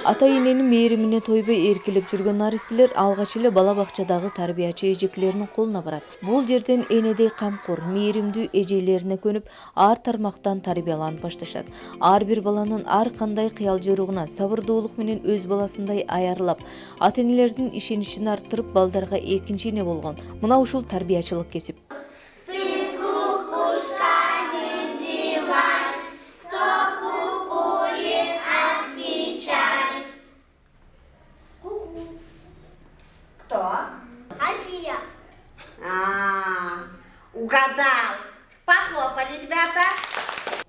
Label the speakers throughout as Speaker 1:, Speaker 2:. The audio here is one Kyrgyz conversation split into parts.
Speaker 1: Ата-эненин мээримине тойбой эркелеп жүргөн наристелер алгач эле бала бакчадагы тарбиячы эжекелеринин колуна барат. Бул жерден энедей камкор, мээримдүү эжелерине көнүп, ар тармактан тарбияланып башташат. Ар бир баланын ар кандай кыял жоругуна сабырдуулук менен өз баласындай аярлап, ата-энелердин ишеничин арттырып, балдарга экинчи эне болгон. Мына ушул тарбиячылык кесип.
Speaker 2: Угадал. Похлопали, ребята.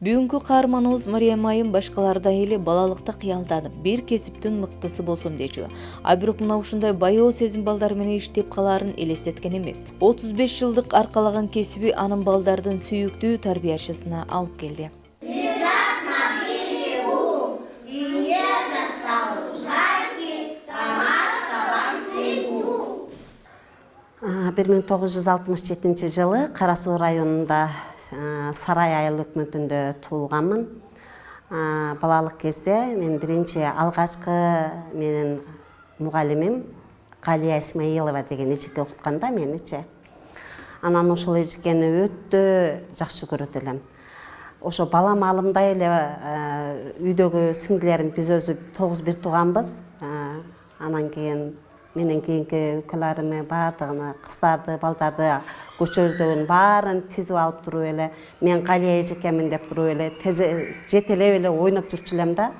Speaker 1: Бүгүнкү каарманыбыз Мариям айым башкалардай эле балалыкта кыялданып, бир кесиптин мыктысы болсом дечү. А бирок мына ушундай баяу сезим балдар менен иштеп калаарын элестеткен эмес. 35 жылдык аркалаган кесиби анын балдардын сүйүктүү тарбиячысына алып келди.
Speaker 2: Бір 1967 жылы Карасуу районунда Сарай айыл өкмөтүндө туулганмын. Балалык кезде мен биринчи алгачкы менин мугалимим Галия Исмаилова деген эжеке окутканда меничи. Анан ошол эжекени өтө жакшы көрөт элем. Ошо бала малымдай эле үйдөгү сиңдилерим биз өзү 9 бир тууганбыз. Анан кийин менен кийинки өкөлөрүмө баардыгына кыздарды, балдарды көчөздөгүн баарын тизип алып туруп эле, мен Галия эжекемин деп туруп эле жетелеп эле ойноп жүрчү элем да.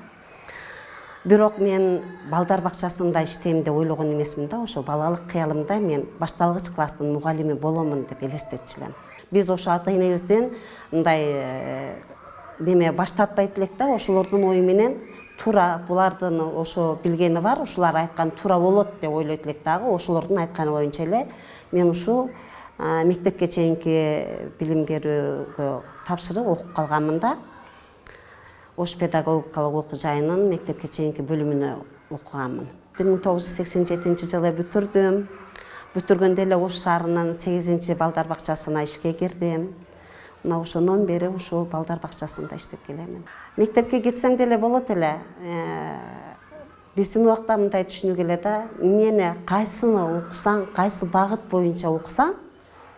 Speaker 2: Бирок мен балдар бакчасында иштейм деп ойлогон эмесмин да. Ошо балалык кыялымда мен башталгыч класстын мугалими боломун деп элестетчү элем. Биз ошо ата-энебизден мындай неме баштатпайт элек да, ошолордун ою менен тура булардын ошо билгени бар, ушулар айткан тура болот деп ойлойт элек дагы. Ошолордун айтканы боюнча эле мен ушул мектепке чейинки билим берүүгө тапшырып окуп калганмын да. Ош педагогикалык окуу жайынын мектепке чейинки бөлүмүнө окуганмын. 1987 жылы бүтүрдүм. Бүтүргөндө эле Ош шаарынын 8-чи балдар бакчасына ишке кирдим. Мына ошондон бери ушул балдар бакчасында иштеп келемин. Мектепке кетсем деле болот эле. Биздин убакта мындай түшүнүк эле да, эмнени кайсыны окусаң, кайсы багыт боюнча окусаң,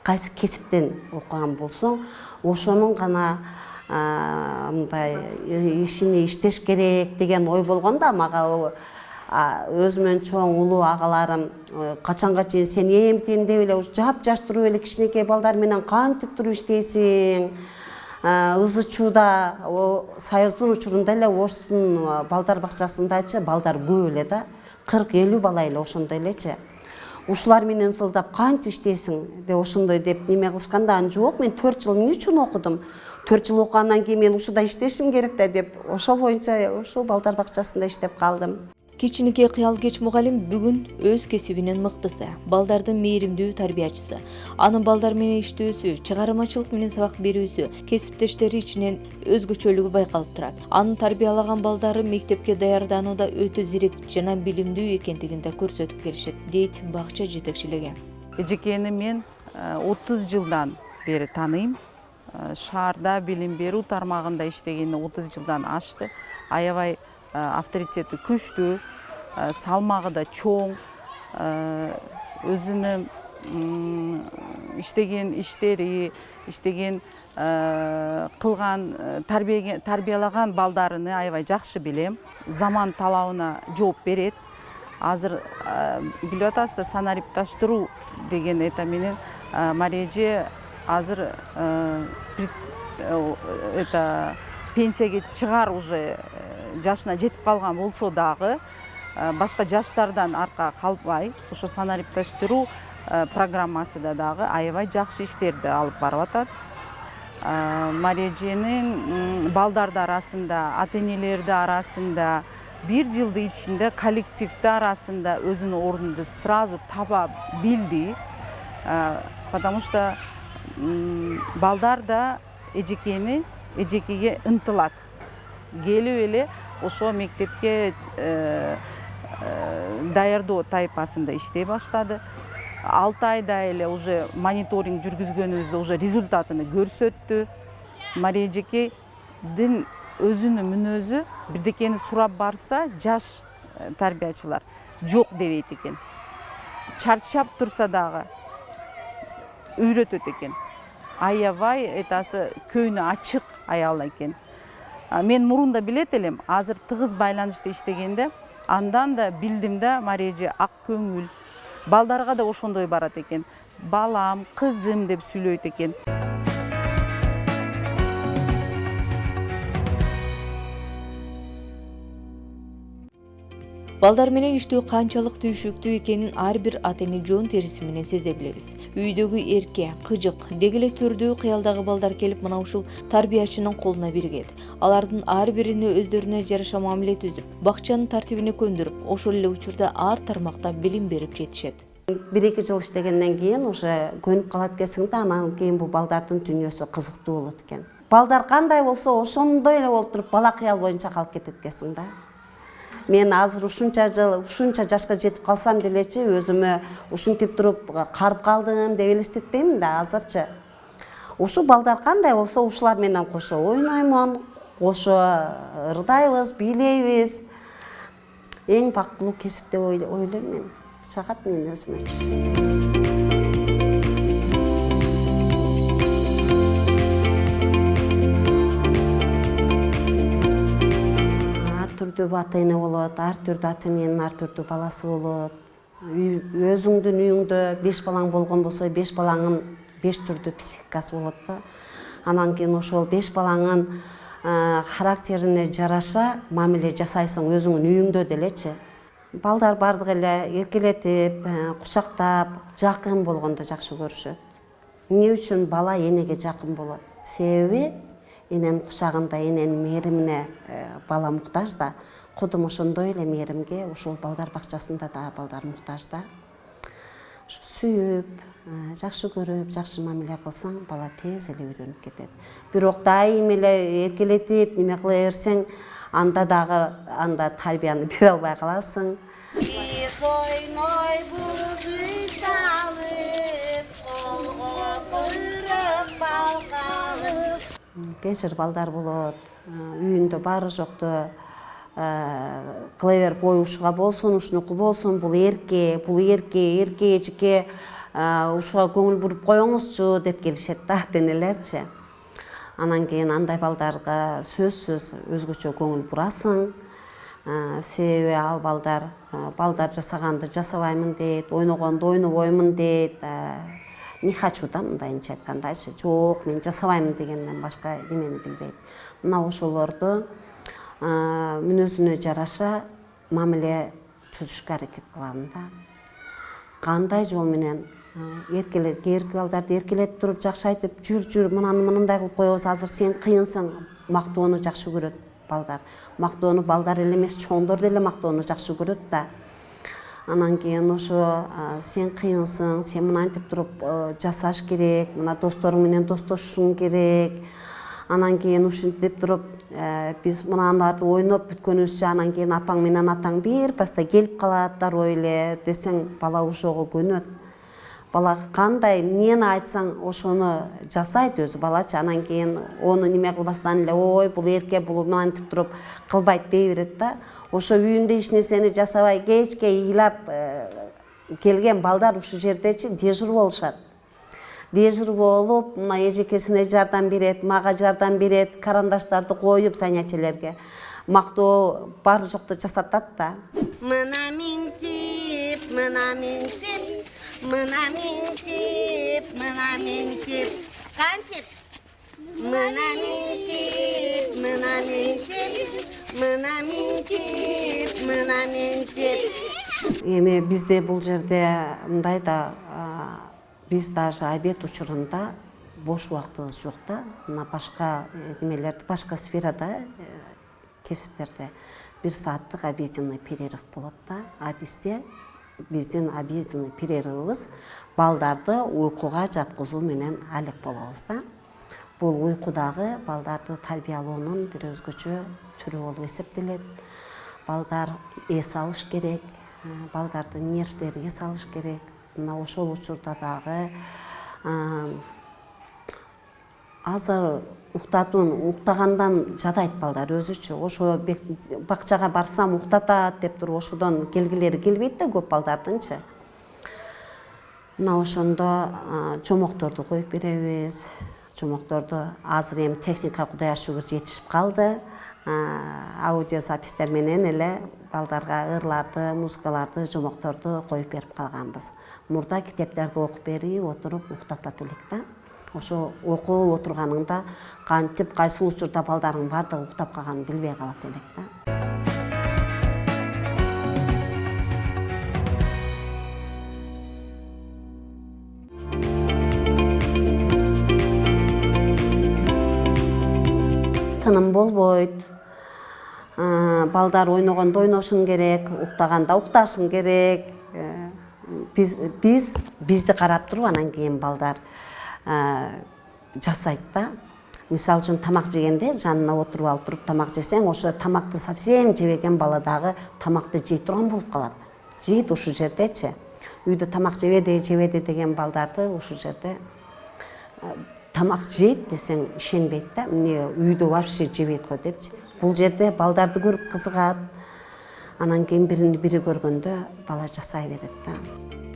Speaker 2: кайсы кесиптен окуган болсоң, ошонун гана мындай ишини иштеш керек деген ой болгон да. Мага өзүмөн чоң улуу агаларым качанга чейин сен эмтиндеп эле жап-жаш туруп эле кичинекей балдар менен кантип туруп иштейсиң? Ызы чууда Союздун учурунда эле Оштун балдар бакчасындачы балдар көп эле да. 40-50 бала эле ошондой элечи. Ушулар менен ысылдап кантип иштейсиң деп ошондой деп неме кылышканда, жок, мен 4 жыл эмне үчүн окудум? 4 жыл окугандан кийин мен ушуда иштешим керек да деп ошол боюнча ошол балдар бакчасында иштеп калдым.
Speaker 1: Кичинекей кыял кеч мугалим бүгүн өз кесибинин мыктысы, балдардын мээримдүү тарбиячысы. Анын балдар менен иштөөсү, чыгармачылык менен сабак берүүсү кесиптештери ичинен өзгөчөлүгү байкалып турат. Анын тарбиялаган балдары мектепке даярданууда өтө зирек жана билимдүү экендигин да көрсөтүп келишет, дейт бакча жетекчилиги.
Speaker 3: Эжекени мен 30 жылдан бери тааныйм. Шаарда билим берүү тармагында иштегени 30 жылдан ашты. Аябай авторитети күчтүү, салмагы да чоң, өзүнүн иштеген иштери, иштеген кылган тарбиялаган балдарыны аябай жакшы билем. Заман талабына жооп берет. Азыр билип атасыздар, санарипташтыруу деген это менен Мария эже азыр это пенсияга чыгар уже жашына жетип калган болсо дагы башка жаштардан арка калбай, ошо санарипташтыруу программасында дагы аябай жакшы иштерди алып барып атат. Мария эженин балдарды арасында, ата-энелерди арасында, бир жылдын ичинде коллективди арасында өзүнүн ордунду сразу таба билди. Потому что балдар да эжекеге ынтылат. Келип эле ошо мектепке даярдоо тайпасында иштей баштады. 6 айда эле уже мониторинг жүргүзгөнүбүздө уже результатын көрсөттү. Мария эжекейдин өзүнүн мүнөзү бирдекени сурап барса, жаш тарбиячылар жоқ дебейт экен. Чарчап турса дагы үйрөтөт экен. Аябай этасы көйнү ачык аял экен. Мен мурунда билет элем, азыр тыгыз байланышта иштегенде андан да билдим да Мария эже ак көңүл. Балдарга да ошондой барат экен. Балам, кызым деп сүйлөйт экен.
Speaker 1: Балдар менен иштөө канчалык түйшүктүү экенин ар бир ата-эне жон териси менен сезе билебиз. Үйдөгү эрке, кыжык, деги эле төрдөгү кыялдагы балдар келип мына ушул тарбиячынын колуна биригет. Алардын ар бирине өздөрүнө жараша мамиле түзүп, бакчанын тартибине көндүрүп, ошол эле учурда ар тармакта билим берип жетишет.
Speaker 2: 1-2 жыл иштегенден кийин уже көнүп калат экенсиң да, анан кийин бул балдардын дүйнөсү кызыктуу болот экен. Балдар кандай болсо, ошондой эле болуп туруп, бала кыял боюнча калып кетет экенсиң да. Мен азыр ушунча жашка жетип калсам делечи, өзүмө ушинтип туруп карып калдым деп элестетпеймин да азырчы. Ушу балдар кандай болсо, ушулар менен кошо ойноймун, кошо ырдайбыз, бийлейбиз. Эң бактылуу кесип деп ойлойм мен. Чагат мен өзүмө. Түрдүү ата-эне болот, ар түрдүү ата-эненин ар түрдүү баласы болот. Өзүңдүн үйүңдө 5 балаң болгон болсо, 5 балаңын 5 түрдүү психикасы болот да. Анан кийин ошол 5 балаңын характерине жараша мамиле жасайсың өзүңдүн үйүңдө делечи. Балдар бардык эле эркелетип, кучактап, жакын болгондо жакшы көрүшөт. Эмне үчүн бала энеге жакын болот? Себеби эненин кучагында, эненин мээримине бала муктаж да, кудум ошондой эле мээримге ушул балдар бакчасында да балдар муктаж да. Сүйүп, жакшы көрүп, жакшы мамиле кылсаң, бала тез эле үйрөнүп кетет. Бирок дайым эле эркелетип, неме кыла берсең, анда тарбияны бере албай каласың. Кечир балдар болот, үйүндө баары жокту кыла берип ой ушуга болсун, ушунуку болсун, бул эрке эжике ушуга көңүл буруп коюңузчу деп келишет да ата-энелерчи. Анан кийин андай балдарга сөзсүз өзгөчө көңүл бурасың. Себеби ал балдар жасаганды жасабаймын дейт, ойногонду ойнобоймун дейт. Не хочу да, мындайынча айткандайчы, жок, мен жасабаймын дегенден башка немени билбейт. Мына ошолорду мүнөзүнө жараша мамиле түзүшкө аракет кылам да. Кандай жол менен эрке балдарды эркелетип туруп жакшы айтып, жүр, мынаны мындай кылып коебуз, азыр сен кыйынсың, мактоону жакшы көрөт балдар. Мактоону балдар эле эмес, чоңдор деле мактоону жакшы көрөт да. Анан кийин ошо сен кыйынсың, сен мынантип туруп жасаш керек, мына досторуң менен достошуң керек. Анан кийин ушинтип туруп биз мынандарды ойноп бүткөнүбүзчө, анан кийин апаң менен атаң бир паста келип калат, дароо эле десең, бала ошого көнөт. Бала кандай эмнени айтсаң, ошону жасайт өзү балачы. Анан кийин ону неме кылбастан эле, ой, бул эрке, бул мынантип туруп кылбайт дей берет да. Ошо үйүндө эч нерсени жасабай кечке ыйлап келген балдар ушул жердечи дежур болушат. Дежур болуп, мына эжекесине жардам берет, мага жардам берет, карандаштарды коюп занятиялерге мактоо баары жокту жасатат да. Мына минтип, кантип? Мына минтип. Эми бизде бул жерде мындай да, биз даже обед учурунда бош убактыбыз жок да. Мына башка немелерди, башка сферада, кесиптерде 1 сааттык обеденный перерыв болот да. А биздин обеденный перерывыбыз балдарды уйкуга жаткызуу менен алек болобуз да. Бул уйкудагы балдарды тарбиялоонун бир өзгөчө түрү болуп эсептелет. Балдар эс алыш керек, балдардын нервдери эс алыш керек. Мына ошол учурда дагы азыр уктагандан жадайт балдар өзүчө. Ошо бакчага барсам уктатат деп туруп ошодон келгилери келбейт да көп балдардынчы. Мына ошондо жомокторду коюп беребиз. Жомокторду азыр эми техника Кудайга шүгүр жетишип калды. Аудиозапистер менен эле балдарга ырларды, музыкаларды, жомокторду коюп берип калганбыз. Мурда китептерди окуп берип, отуруп уктатат элек да. Ошо окуп отурганыңда кантип кайсыл учурда балдардын баардыгы уктап калганын билбей калат элек да. Тыным болбойт. Балдар ойногондо ойношун керек, уктаганда укташын керек. Бизди карап туруп анан кийин балдар жасайт да. Мисалы үчүн тамак жегенде жанына отуруп алып туруп тамак жесең, ошо тамакты совсем жебеген бала дагы тамакты жей турган болуп калат. Жейт ушул жердечи. Үйдө тамак жебеди деген балдарды ушул жерде тамак жейт десең ишенбейт да. Эмне үйдө вообще жебейт го депчи. Бул жерде балдарды көрүп кызыгат. Анан кийин бирини бири көргөндө бала жасай берет да.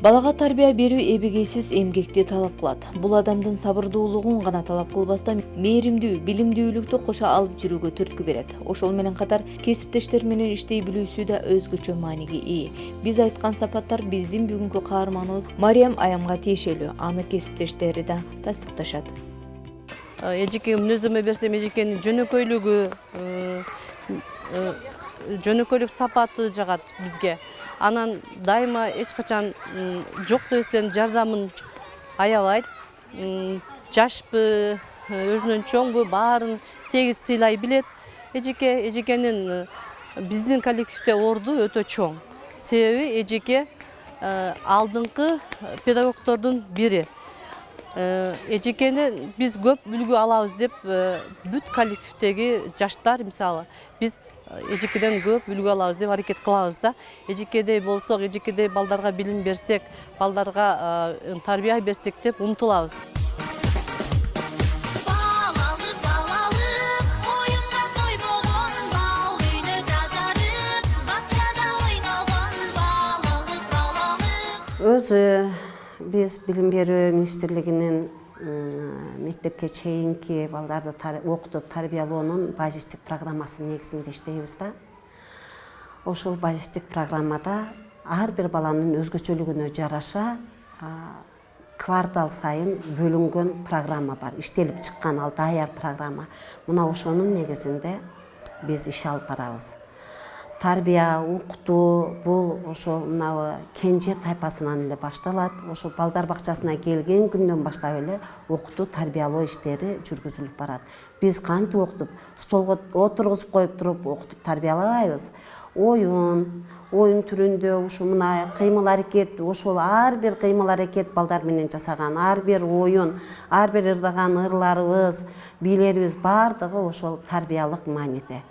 Speaker 1: Балага тарбия берүү эбегейсиз эмгекти талап кылат. Бул адамдын сабырдуулугун гана талап кылбастан мээримдүү, билимдүүлүктү кошо алып жүрүүгө түрткү берет. Ошол менен катар кесиптештер менен иштей билүүсү да өзгөчө мааниге ээ. Биз айткан сапаттар биздин бүгүнкү каарманыбыз Мариям айамга тиешелүү. Аны кесиптештери да тастыкташат.
Speaker 4: Эжеке мүнөздөмө берсем, эжекенин жөнөкөйлүк сапаты жагат бизге. Анан дайыма эч качан жокту эстен жардамын аябайт. Жашпы, өзүнөн чоңбу, баарын тегиз сыйлай билет. Эжекенин биздин коллективде орду өтө чоң. Себеби эжеке алдыңкы педагогдордун бири. Эжекени биз көп үлгү алабыз деп бүт коллективдеги жаштар, мисалы, биз эжекеден көп үлгү алабыз деп аракет кылабыз да. Эжекедей болсок, эжекедей балдарга билим берсек, балдарга тарбия берсек деп умтулабыз.
Speaker 2: Өзү биз билим берүү министрлигинин мектепке чейинки балдарды окутуп тарбиялоонун базистик программасынын негизинде иштейбиз да. Ошол базистик программада ар бир баланын өзгөчөлүгүнө жараша квартал сайын бөлүнгөн программа бар. Иштелип чыккан ал даяр программа. Мына ошонун негизинде биз иш алып барабыз. Тарбия, окутуу бул ошо мына кенже тайпасынан эле башталат. Ошо балдар бакчасына келген күндөн баштап эле окутуу, тарбиялоо иштери жүргүзүлүп барат. Биз кантип окутуп, столго отургузуп коюп туруп окутуп тарбиялабайбыз. Оюн түрүндө ушу мына кыймыл аракет, ошол ар бир кыймыл аракет балдар менен жасаган, ар бир оюн, ар бир ырдаган ырларыбыз, бийлерибиз баардыгы ошол тарбиялык мааниде.